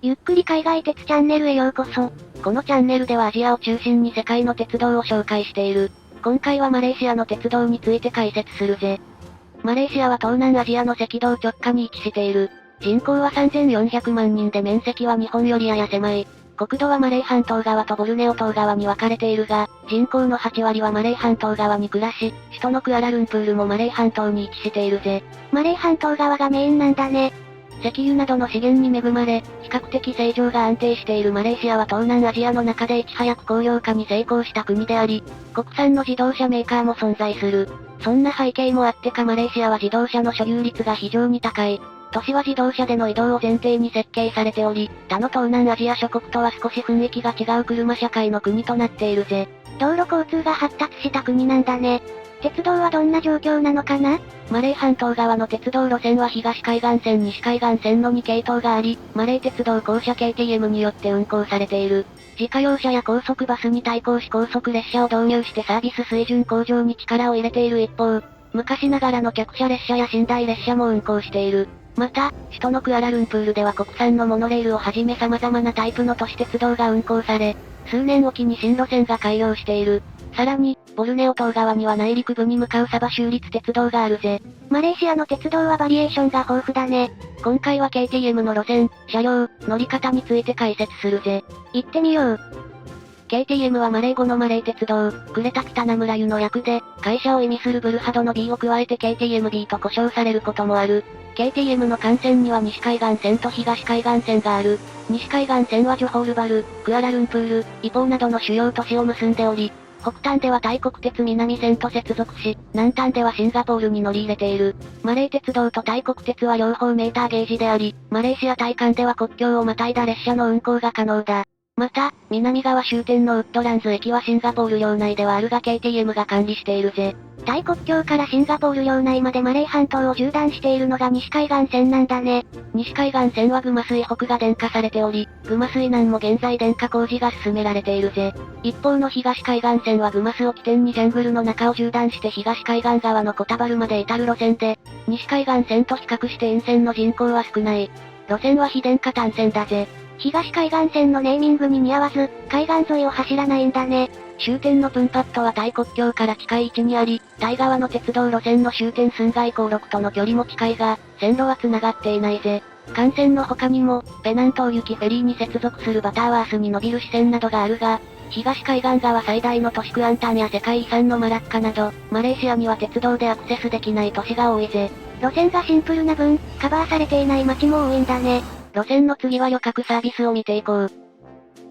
ゆっくり海外鉄チャンネルへようこそ。このチャンネルではアジアを中心に世界の鉄道を紹介している。今回はマレーシアの鉄道について解説するぜ。マレーシアは東南アジアの赤道直下に位置している。人口は3400万人で面積は日本よりやや狭い。国土はマレー半島側とボルネオ島側に分かれているが、人口の8割はマレー半島側に暮らし、首都のクアラルンプールもマレー半島に位置しているぜ。マレー半島側がメインなんだね。石油などの資源に恵まれ、比較的政情が安定しているマレーシアは東南アジアの中でいち早く工業化に成功した国であり、国産の自動車メーカーも存在する。そんな背景もあってかマレーシアは自動車の所有率が非常に高い。都市は自動車での移動を前提に設計されており、他の東南アジア諸国とは少し雰囲気が違う車社会の国となっているぜ。道路交通が発達した国なんだね。鉄道はどんな状況なのかな？マレー半島側の鉄道路線は東海岸線西海岸線の2系統があり、マレー鉄道公社 KTM によって運行されている。自家用車や高速バスに対抗し高速列車を導入してサービス水準向上に力を入れている一方、昔ながらの客車列車や寝台列車も運行している。また、首都のクアラルンプールでは国産のモノレールをはじめ様々なタイプの都市鉄道が運行され、数年おきに新路線が開業している。さらに、ボルネオ島側には内陸部に向かうサバ州立鉄道があるぜ。マレーシアの鉄道はバリエーションが豊富だね。今回は KTM の路線、車両、乗り方について解説するぜ。行ってみよう。KTM はマレー語のマレー鉄道、クレタキタナムラユの略で、会社を意味するブルハドの B を加えて KTMB と呼称されることもある。KTM の幹線には西海岸線と東海岸線がある。西海岸線はジョホールバル、クアラルンプール、イポーなどの主要都市を結んでおり、北端ではタイ国鉄南線と接続し、南端ではシンガポールに乗り入れている。マレー鉄道とタイ国鉄は両方メーターゲージであり、マレーシアタイ間では国境をまたいだ列車の運行が可能だ。また、南側終点のウッドランズ駅はシンガポール領内ではあるが KTM が管理しているぜ。タイ国境からシンガポール領内までマレー半島を縦断しているのが西海岸線なんだね。西海岸線はグマ水北が電化されており、グマ水南も現在電化工事が進められているぜ。一方の東海岸線はグマスを起点にジャングルの中を縦断して東海岸側のコタバルまで至る路線で、西海岸線と比較して沿線の人口は少ない。路線は非電化単線だぜ。東海岸線のネーミングに似合わず、海岸沿いを走らないんだね。終点のプンパットはタイ国境から近い位置にあり、タイ側の鉄道路線の終点寸外航路との距離も近いが、線路は繋がっていないぜ。幹線の他にも、ペナン島行きフェリーに接続するバターワースに伸びる支線などがあるが、東海岸側最大の都市クアンタンや世界遺産のマラッカなど、マレーシアには鉄道でアクセスできない都市が多いぜ。路線がシンプルな分、カバーされていない街も多いんだね。路線の次は旅客サービスを見ていこう。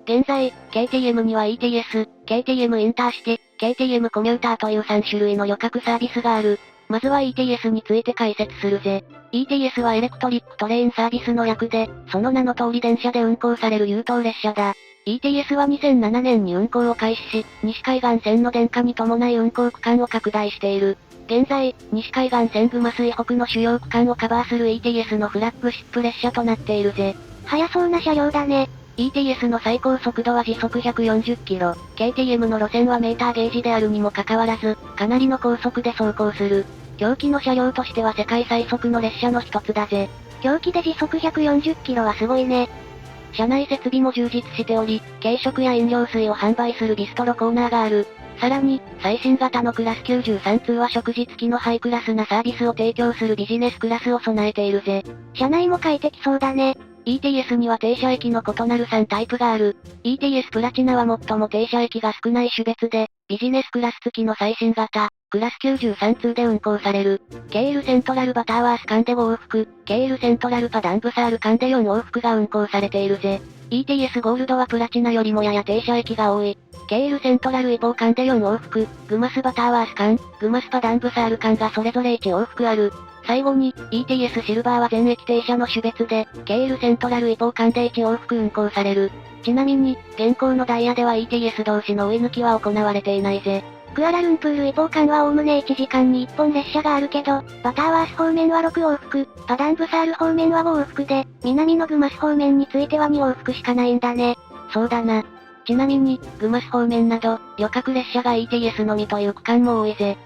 現在、KTM には ETS、KTM インターシティ、KTM コミューターという3種類の旅客サービスがある。まずは ETS について解説するぜ。ETS はエレクトリックトレインサービスの略で、その名の通り電車で運行される優等列車だ。ETS は2007年に運行を開始し、西海岸線の電化に伴い運行区間を拡大している。現在、西海岸線グマ水北の主要区間をカバーする ETS のフラッグシップ列車となっているぜ。速そうな車両だね。ETS の最高速度は時速140キロ。KTM の路線はメーターゲージであるにもかかわらず、かなりの高速で走行する。狂気の車両としては世界最速の列車の一つだぜ。狂気で時速140キロはすごいね。車内設備も充実しており、軽食や飲料水を販売するビストロコーナーがある。さらに、最新型のクラス93通は食事付きのハイクラスなサービスを提供するビジネスクラスを備えているぜ。車内も快適そうだね。ETS には停車駅の異なる3タイプがある。ETS プラチナは最も停車駅が少ない種別で、ビジネスクラス付きの最新型、クラス93通で運行される。ケールセントラルバターワース間で5往復、ケールセントラルパダンブサール間で4往復が運行されているぜ。ETS ゴールドはプラチナよりもやや停車駅が多い。ケールセントラルイポー間で4往復、グマスバターワース間、グマスパダンブサール間がそれぞれ1往復ある。最後に、ETS シルバーは全駅停車の種別で、ケールセントラルイポー間で1往復運行される。ちなみに、現行のダイヤでは ETS 同士の追い抜きは行われていないぜ。クアラルンプールイポー間は概ね1時間に1本列車があるけど、バターワース方面は6往復、パダンブサール方面は5往復で、南のグマス方面については2往復しかないんだね。そうだな。ちなみに、グマス方面など、旅客列車が ETS のみという区間も多いぜ。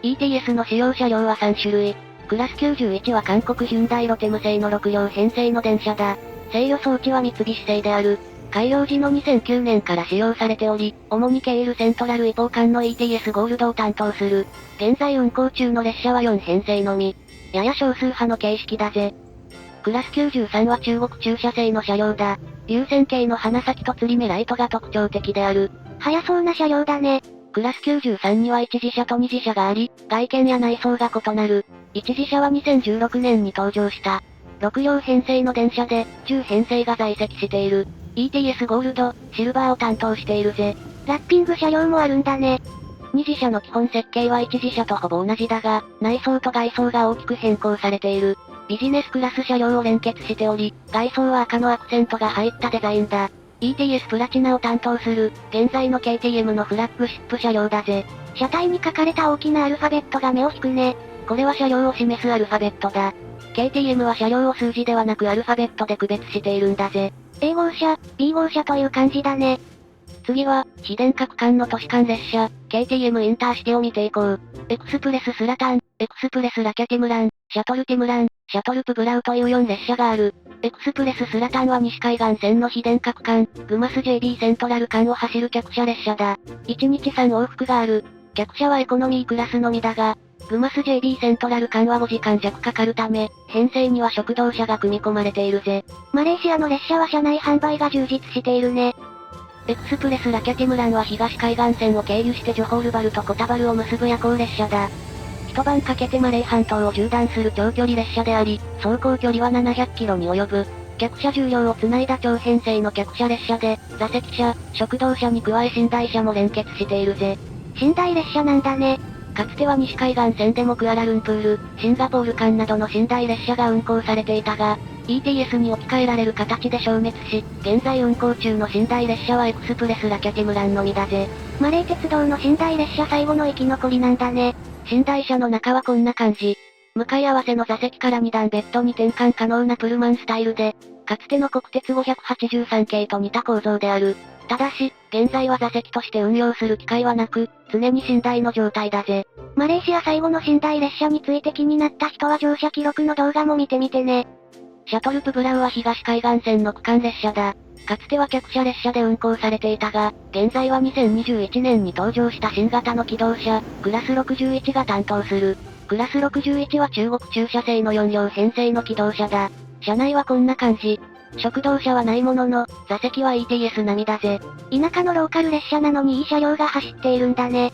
ETS の使用車両は3種類。クラス91は韓国ヒュンダイロテム製の6両編成の電車だ。制御装置は三菱製である。改良時の2009年から使用されており、主にケールセントラル移行間の ETS ゴールドを担当する。現在運行中の列車は4編成のみ。やや少数派の形式だぜ。クラス93は中国中車製の車両だ。流線形の鼻先と吊り目ライトが特徴的である。速そうな車両だね。クラス93には一次車と二次車があり、外見や内装が異なる。一次車は2016年に登場した。6両編成の電車で、10編成が在籍している。ETS ゴールド、シルバーを担当しているぜ。ラッピング車両もあるんだね。二次車の基本設計は一次車とほぼ同じだが、内装と外装が大きく変更されている。ビジネスクラス車両を連結しており、外装は赤のアクセントが入ったデザインだ。ETS プラチナを担当する、現在の KTM のフラッグシップ車両だぜ。車体に書かれた大きなアルファベットが目を引くね。これは車両を示すアルファベットだ。KTM は車両を数字ではなくアルファベットで区別しているんだぜ。A 号車、B 号車という感じだね。次は、非電化区間の都市間列車、KTM インターシティを見ていこう。エクスプレススラタン、エクスプレスラキャティムラン、シャトルティムラン、シャトルプブラウという4列車がある。エクスプレススラタンは西海岸線の非電化区間、グマス JB セントラル間を走る客車列車だ。1日3往復がある。客車はエコノミークラスのみだが、グマス JB セントラル間は5時間弱かかるため、編成には食堂車が組み込まれているぜ。マレーシアの列車は車内販売が充実しているね。エクスプレスラキャティムランは東海岸線を経由してジョホールバルとコタバルを結ぶ夜行列車だ。一晩かけてマレー半島を縦断する長距離列車であり、走行距離は700キロに及ぶ。客車重量をつないだ長編成の客車列車で、座席車、食堂車に加え寝台車も連結しているぜ。寝台列車なんだね。かつては西海岸線でもクアラルンプール、シンガポール間などの寝台列車が運行されていたが、ETS に置き換えられる形で消滅し、現在運行中の寝台列車はエクスプレスラキャティムランのみだぜ。マレー鉄道の寝台列車最後の生き残りなんだね。寝台車の中はこんな感じ。向かい合わせの座席から2段ベッドに転換可能なプルマンスタイルで、かつての国鉄583系と似た構造である。ただし、現在は座席として運用する機会はなく、常に寝台の状態だぜ。マレーシア最後の寝台列車について気になった人は乗車記録の動画も見てみてね。シャトルプブラウは東海岸線の区間列車だ。かつては客車列車で運行されていたが、現在は2021年に登場した新型の機動車、クラス61が担当する。クラス61は中国中車製の4両編成の機動車だ。車内はこんな感じ。食堂車はないものの、座席は ETS 並みだぜ。田舎のローカル列車なのにいい車両が走っているんだね。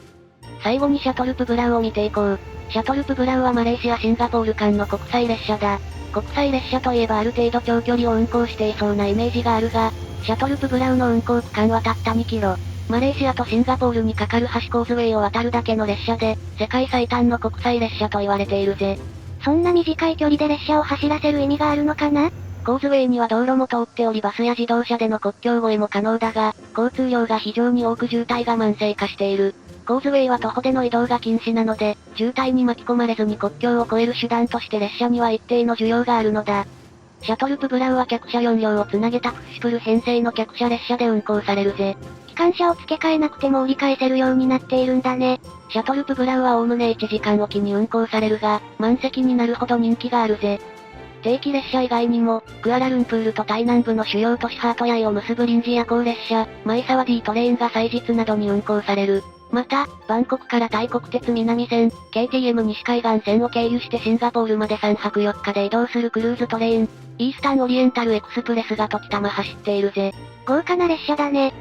最後にシャトルプブラウを見ていこう。シャトルプブラウはマレーシア・シンガポール間の国際列車だ。国際列車といえばある程度長距離を運行していそうなイメージがあるが、シャトルプブラウの運行区間はたった2キロ。マレーシアとシンガポールに架かる橋コーズウェイを渡るだけの列車で、世界最短の国際列車と言われているぜ。そんな短い距離で列車を走らせる意味があるのかな？コーズウェイには道路も通っておりバスや自動車での国境越えも可能だが、交通量が非常に多く渋滞が慢性化している。コーズウェイは徒歩での移動が禁止なので、渋滞に巻き込まれずに国境を越える手段として列車には一定の需要があるのだ。シャトルプブラウは客車4両をつなげたプッシュプル編成の客車列車で運行されるぜ。機関車を付け替えなくても折り返せるようになっているんだね。シャトルプブラウはおおむね1時間おきに運行されるが、満席になるほど人気があるぜ。定期列車以外にも、クアラルンプールとタイ南部の主要都市ハートヤイを結ぶ臨時夜行列車、マイサワディトレインが祭日などに運行される。また、バンコクからタイ国鉄南線、KTM 西海岸線を経由してシンガポールまで3泊4日で移動するクルーズトレイン、イースタンオリエンタルエクスプレスが時たま走っているぜ。豪華な列車だね。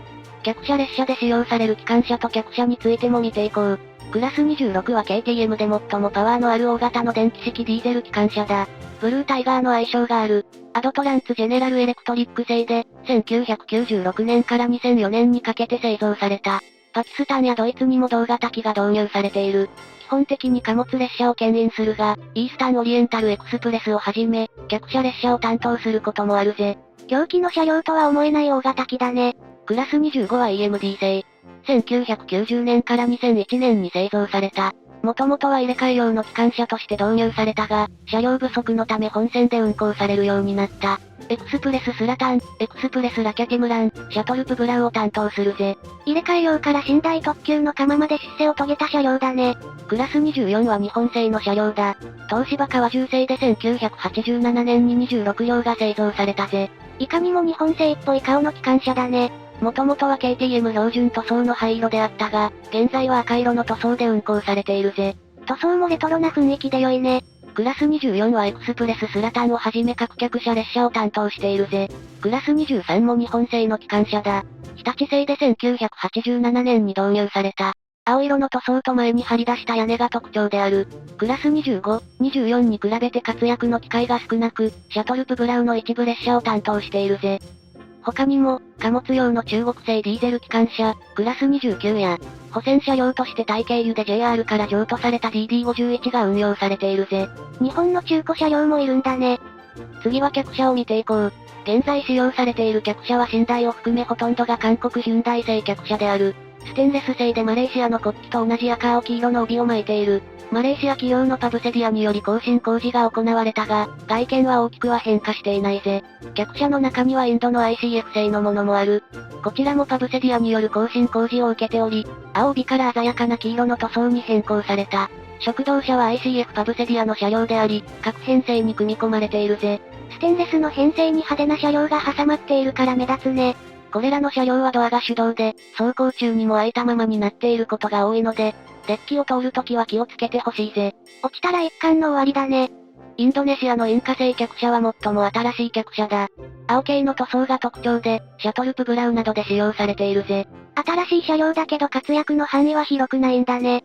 客車列車で使用される機関車と客車についても見ていこう。クラス26は KTM で最もパワーのある大型の電気式ディーゼル機関車だ。ブルータイガーの愛称がある。アドトランツジェネラルエレクトリック製で、1996年から2004年にかけて製造された。パキスタンやドイツにも同型機が導入されている。基本的に貨物列車を牽引するが、イースタンオリエンタルエクスプレスをはじめ、客車列車を担当することもあるぜ。狂気の車両とは思えない大型機だね。クラス25は EMD 製。1990年から2001年に製造された。もともとは入れ替え用の機関車として導入されたが、車両不足のため本線で運行されるようになった。エクスプレススラタン、エクスプレスラキャティムラン、シャトルプブラウを担当するぜ。入れ替え用から寝台特急の釜まで出世を遂げた車両だね。クラス24は日本製の車両だ。東芝川重製で1987年に26両が製造されたぜ。いかにも日本製っぽい顔の機関車だね。もともとは KTM 標準塗装の灰色であったが、現在は赤色の塗装で運行されているぜ。塗装もレトロな雰囲気で良いね。クラス24はエクスプレススラタンをはじめ各客車列車を担当しているぜ。クラス23も日本製の機関車だ。日立製で1987年に導入された。青色の塗装と前に張り出した屋根が特徴である。クラス25、24に比べて活躍の機会が少なく、シャトルプブラウの一部列車を担当しているぜ。他にも、貨物用の中国製ディーゼル機関車、クラス29や、補選車両としてタイ経由で JR から譲渡された DD51 が運用されているぜ。日本の中古車両もいるんだね。次は客車を見ていこう。現在使用されている客車は寝台を含めほとんどが韓国ヒュンダイ製客車である。ステンレス製でマレーシアの国旗と同じ赤青黄色の帯を巻いている。マレーシア企業のパブセディアにより更新工事が行われたが、外見は大きくは変化していないぜ。客車の中にはインドの ICF 製のものもある。こちらもパブセディアによる更新工事を受けており、青帯から鮮やかな黄色の塗装に変更された。食堂車は ICF パブセディアの車両であり、各編成に組み込まれているぜ。ステンレスの編成に派手な車両が挟まっているから目立つね。これらの車両はドアが手動で、走行中にも開いたままになっていることが多いので、デッキを通るときは気をつけてほしいぜ。落ちたら一巻の終わりだね。インドネシアのインカ製客車は最も新しい客車だ。青系の塗装が特徴で、シャトルプブラウなどで使用されているぜ。新しい車両だけど活躍の範囲は広くないんだね。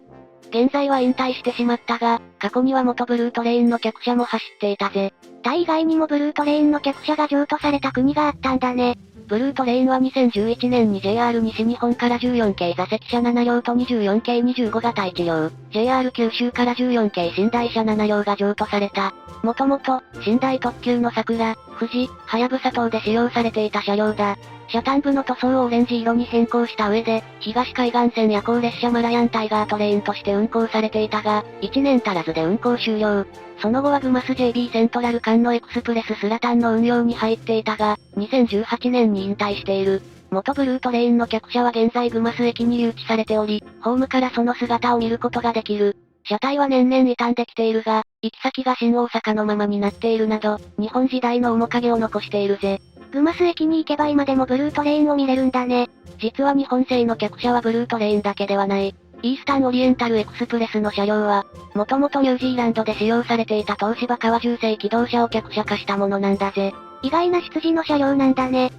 現在は引退してしまったが、過去には元ブルートレインの客車も走っていたぜ。タイ以外にもブルートレインの客車が譲渡された国があったんだね。ブルートレインは2011年に JR 西日本から14系座席車7両と24系25型1両、JR 九州から14系寝台車7両が譲渡された。もともと、寝台特急の桜、富士、はやぶさ等で使用されていた車両だ。車端部の塗装をオレンジ色に変更した上で、東海岸線夜行列車マラヤンタイガートレインとして運行されていたが、1年足らずで運行終了。その後はグマス JB セントラル間のエクスプレススラタンの運用に入っていたが、2018年に引退している。元ブルートレインの客車は現在グマス駅に誘致されており、ホームからその姿を見ることができる。車体は年々傷んできているが、行き先が新大阪のままになっているなど、日本時代の面影を残しているぜ。グマス駅に行けば今でもブルートレインを見れるんだね。実は日本製の客車はブルートレインだけではない。イースタンオリエンタルエクスプレスの車両は、もともとニュージーランドで使用されていた東芝川重製機動車を客車化したものなんだぜ。意外な出自の車両なんだね。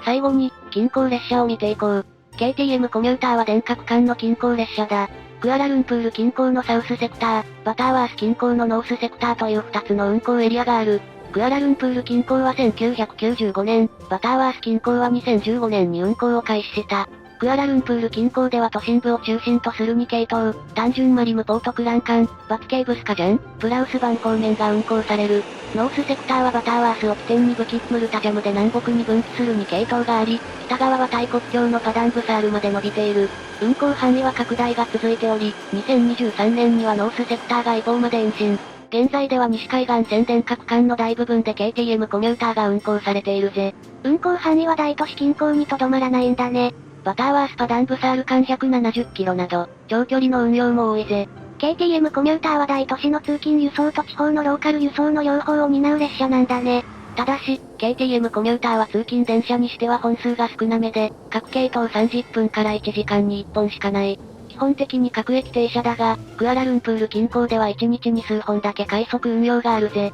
最後に、近郊列車を見ていこう。KTM コミューターは電化区間の近郊列車だ。クアラルンプール近郊のサウスセクター、バターワース近郊のノースセクターという2つの運行エリアがある。クアラルンプール近郊は1995年、バターワース近郊は2015年に運行を開始した。クアラルンプール近郊では都心部を中心とする2系統、単純マリムポートクランカン、バツケーブスカジャン、プラウスバン方面が運行される。ノースセクターはバターワースを起点にブキッムルタジャムで南北に分岐する2系統があり、北側はタイ国境のパダンブサールまで伸びている。運行範囲は拡大が続いており、2023年にはノースセクターが一方まで延伸。現在では西海岸線電化区間の大部分で KTM コミューターが運行されているぜ。運行範囲は大都市近郊にとどまらないんだね。バターワースパダンブサール間170キロなど、長距離の運用も多いぜ。KTM コミューターは大都市の通勤輸送と地方のローカル輸送の両方を担う列車なんだね。ただし、KTM コミューターは通勤電車にしては本数が少なめで、各系統30分から1時間に1本しかない。基本的に各駅停車だが、クアラルンプール近郊では1日に数本だけ快速運用があるぜ。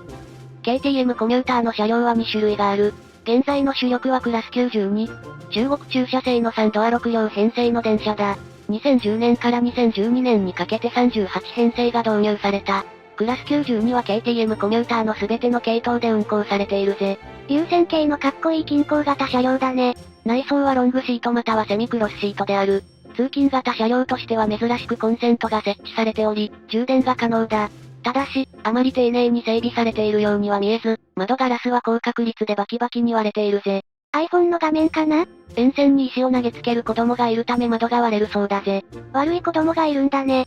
KTM コミューターの車両は2種類がある。現在の主力はクラス92。中国中車製の3ドア6両編成の電車だ。2010年から2012年にかけて38編成が導入された。クラス92は KTM コミューターの全ての系統で運行されているぜ。流線形のかっこいい近郊型車両だね。内装はロングシートまたはセミクロスシートである。通勤型車両としては珍しくコンセントが設置されており、充電が可能だ。ただし、あまり丁寧に整備されているようには見えず、窓ガラスは高確率でバキバキに割れているぜ。iPhone の画面かな？沿線に石を投げつける子供がいるため窓が割れるそうだぜ。悪い子供がいるんだね。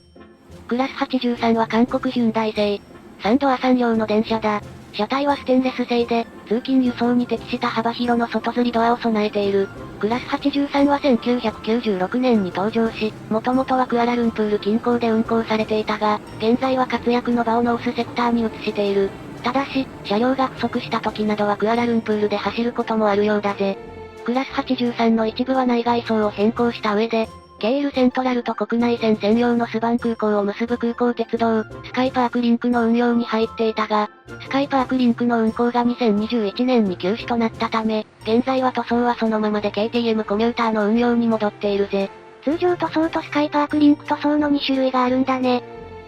クラス83は韓国ヒュンダイ製。3ドア3両の電車だ。車体はステンレス製で、通勤輸送に適した幅広の外吊りドアを備えている。クラス83は1996年に登場し、もともとはクアラルンプール近郊で運行されていたが、現在は活躍の場をノースセクターに移している。ただし、車両が不足した時などはクアラルンプールで走ることもあるようだぜ。クラス83の一部は内外装を変更した上で、ケールセントラルと国内線専用のスバン空港を結ぶ空港鉄道、スカイパークリンクの運用に入っていたが、スカイパークリンクの運行が2021年に休止となったため、現在は塗装はそのままで KTM コミューターの運用に戻っているぜ。通常塗装とスカイパークリンク塗装の2種類があるんだね。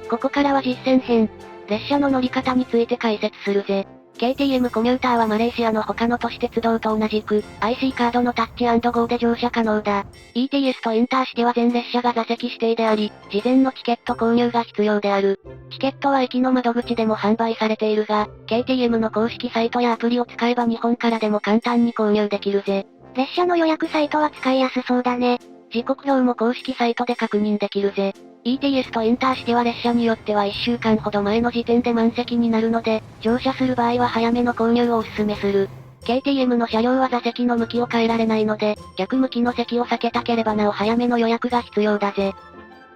ここからは実践編。列車の乗り方について解説するぜ。KTM コミューターはマレーシアの他の都市鉄道と同じく、IC カードのタッチ&ゴーで乗車可能だ。ETS とインターシティは全列車が座席指定であり、事前のチケット購入が必要である。チケットは駅の窓口でも販売されているが、KTM の公式サイトやアプリを使えば日本からでも簡単に購入できるぜ。列車の予約サイトは使いやすそうだね。時刻表も公式サイトで確認できるぜ。ETS とインターシティは列車によっては1週間ほど前の時点で満席になるので、乗車する場合は早めの購入をお勧めする。KTM の車両は座席の向きを変えられないので、逆向きの席を避けたければなお早めの予約が必要だぜ。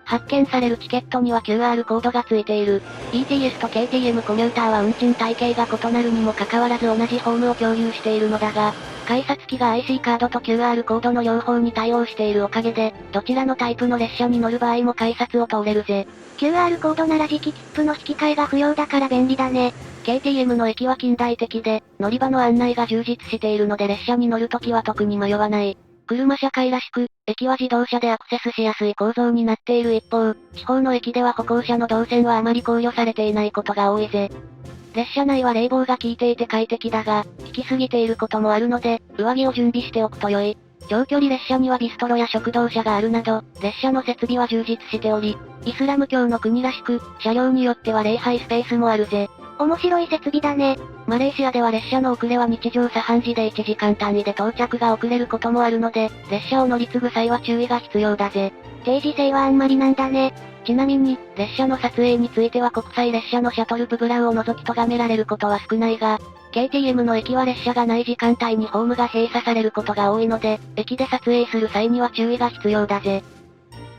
発券されるチケットには QR コードがついている。ETS と KTM コミューターは運賃体系が異なるにもかかわらず同じホームを共有しているのだが、改札機が IC カードと QR コードの両方に対応しているおかげで、どちらのタイプの列車に乗る場合も改札を通れるぜ。QR コードなら磁気切符の引き換えが不要だから便利だね。KTM の駅は近代的で、乗り場の案内が充実しているので列車に乗るときは特に迷わない。車社会らしく、駅は自動車でアクセスしやすい構造になっている一方、地方の駅では歩行者の動線はあまり考慮されていないことが多いぜ。列車内は冷房が効いていて快適だが、効きすぎていることもあるので、上着を準備しておくと良い。長距離列車にはビストロや食堂車があるなど、列車の設備は充実しており、イスラム教の国らしく、車両によっては礼拝スペースもあるぜ。面白い設備だね。マレーシアでは列車の遅れは日常茶飯事で1時間単位で到着が遅れることもあるので、列車を乗り継ぐ際は注意が必要だぜ。定時制はあんまりなんだね。ちなみに、列車の撮影については国際列車のシャトルプブラウを除き咎められることは少ないが、KTM の駅は列車がない時間帯にホームが閉鎖されることが多いので、駅で撮影する際には注意が必要だぜ。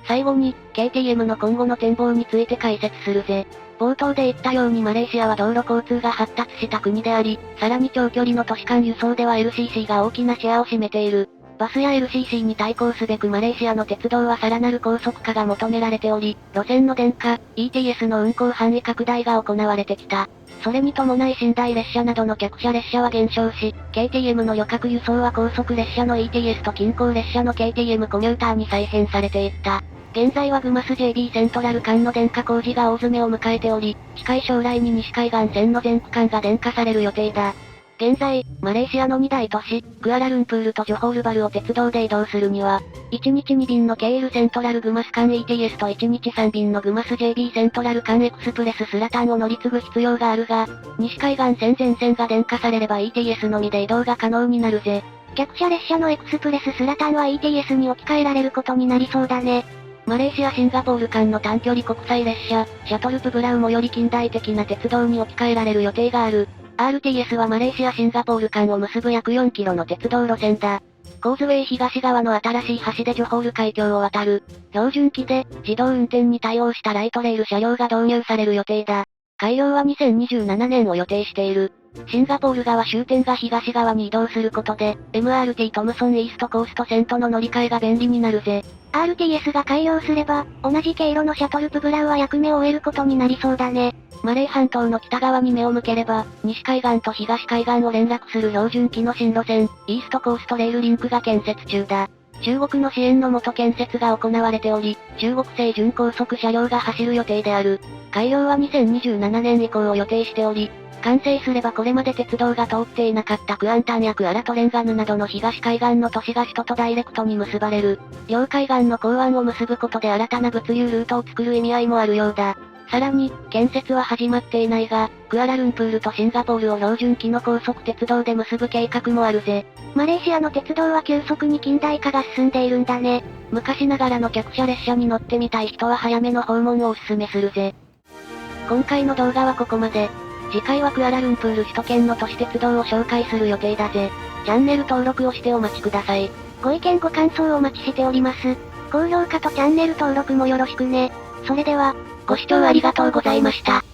最後に、KTM の今後の展望について解説するぜ。冒頭で言ったようにマレーシアは道路交通が発達した国であり、さらに長距離の都市間輸送では LCC が大きなシェアを占めている。バスや LCC に対抗すべくマレーシアの鉄道はさらなる高速化が求められており、路線の電化、ETS の運行範囲拡大が行われてきた。それに伴い寝台列車などの客車列車は減少し、KTM の旅客輸送は高速列車の ETS と近郊列車の KTM コミューターに再編されていった。現在はグマス JB セントラル間の電化工事が大詰めを迎えており、近い将来に西海岸線の全区間が電化される予定だ。現在、マレーシアの2大都市、クアラルンプールとジョホールバルを鉄道で移動するには、1日2便のケールセントラルグマス間 ETS と1日3便のグマス JB セントラル間エクスプレススラタンを乗り継ぐ必要があるが、西海岸線全線が電化されれば ETS のみで移動が可能になるぜ。客車列車のエクスプレススラタンは ETS に置き換えられることになりそうだね。マレーシア・シンガポール間の短距離国際列車、シャトルプブラウもより近代的な鉄道に置き換えられる予定がある。RTS はマレーシア・シンガポール間を結ぶ約4キロの鉄道路線だ。コーズウェイ東側の新しい橋でジョホール海峡を渡る。標準機で、自動運転に対応したライトレール車両が導入される予定だ。開業は2027年を予定している。シンガポール側終点が東側に移動することで、MRT トムソンイーストコースト線との乗り換えが便利になるぜ。RTS が開業すれば、同じ経路のシャトルプブラウは役目を終えることになりそうだね。マレー半島の北側に目を向ければ、西海岸と東海岸を連絡する標準機の新路線、イーストコーストレールリンクが建設中だ。中国の支援のもと建設が行われており、中国製準高速車両が走る予定である。開業は2027年以降を予定しており、完成すればこれまで鉄道が通っていなかったクアンタンやクアラトレンガヌなどの東海岸の都市が首都とダイレクトに結ばれる。両海岸の港湾を結ぶことで新たな物流ルートを作る意味合いもあるようだ。さらに、建設は始まっていないが、クアラルンプールとシンガポールを標準機の高速鉄道で結ぶ計画もあるぜ。マレーシアの鉄道は急速に近代化が進んでいるんだね。昔ながらの客車列車に乗ってみたい人は早めの訪問をお勧めするぜ。今回の動画はここまで。次回はクアラルンプール首都圏の都市鉄道を紹介する予定だぜ。チャンネル登録をしてお待ちください。ご意見ご感想をお待ちしております。高評価とチャンネル登録もよろしくね。それでは、ご視聴ありがとうございました。